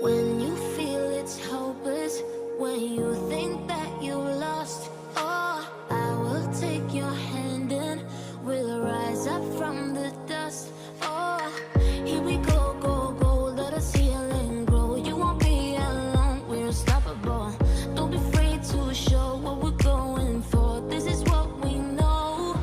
When you feel it's hopeless, when you think that you lost, oh, I will take your hand and we'll rise up from the dust. Oh, here we go, go, go, let us heal and grow. You won't be alone, we're unstoppable. Don't be afraid to show what we're going for. This is what we know.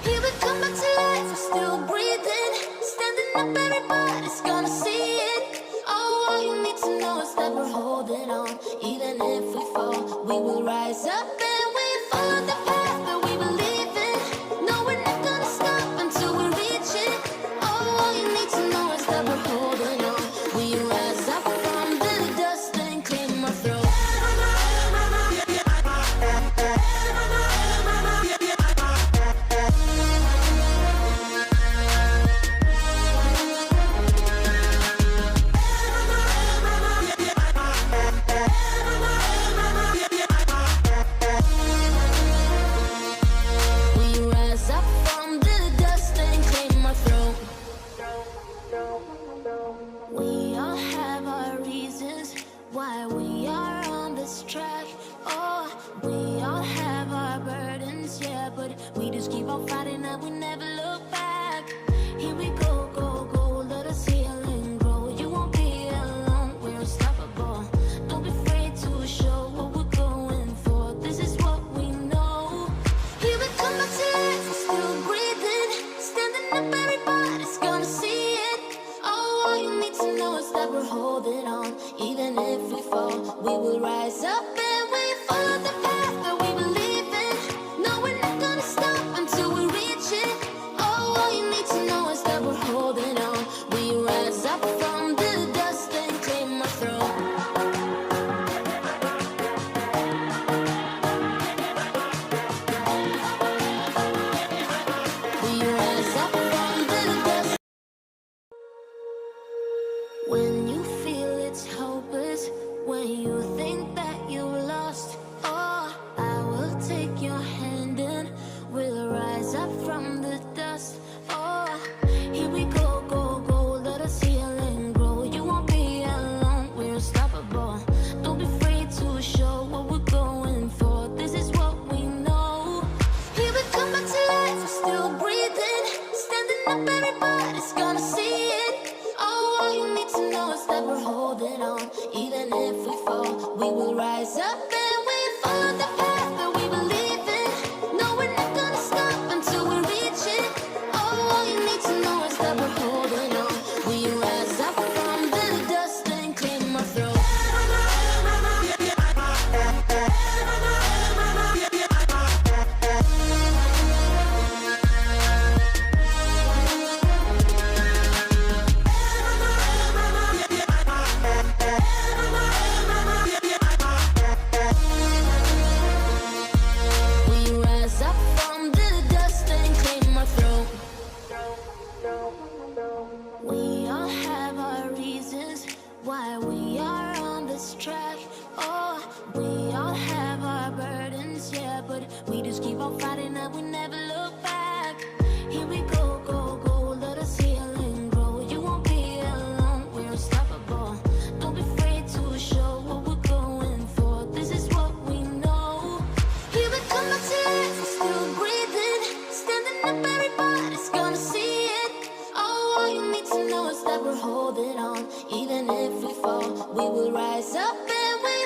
Here we come back to life, we're still breathing. Standing up, everybody's gonna see it. Oh, all you need to know is that we're holding on. Even if we fall, we will rise up and we follow the path that we believe in. No, we're not gonna stop until we reach it. Oh, all you need to know is that we're holding on. We rise up from the dust and claim our throne. We all have our reasons why we are on this track. Oh, we all have our burdens, yeah, but we just keep on fighting and we never look back. Here we go, go, go, let us heal and grow. You won't be alone, we're unstoppable. Don't be afraid to show what we're going for. This is what we know. Here we come back to life, we're still breathing. Standing up, everybody's gonna see it. Oh, all you need to know is that we're holding on. Even if we fall, we will rise up and we follow the path that we believe in. No, we're not gonna stop until we reach it. Oh, all you need to know is that we're holding on. We rise up from the dust and claim our throne. We rise up from the dust. When you feel it's hopeless, when you think that you lost, oh, I will take your hand and we'll rise up from the dust. Oh, here we go, go, go, let us heal and grow. You won't be alone, we're unstoppable. Don't be afraid to show what we're going for. This is what we know. Here we come back to life, we're still breathing. Standing up, everybody's gonna see it. Oh, all you need to know is that we're holding on. Even if we fall, we will rise up and we follow the path that we believe in. No, we're not gonna stop until we reach it. Oh, all you need to know is that we're holding on. We rise up from the dust and claim our throne. We rise up from the dust and claim our throne. We all have our reasons why we are on this track. Oh, we all have our burdens, yeah, but we just keep on fighting and we never look back. Here we go, go, go, let us heal and grow. You won't be alone, we're unstoppable. Don't be afraid to show what we're going for. This is what we know. Here we come back to life, we're still breathing. Standing up, everybody's gonna see it. Oh, all you need to know is that we're holding on. Even if we fall, we will rise up and we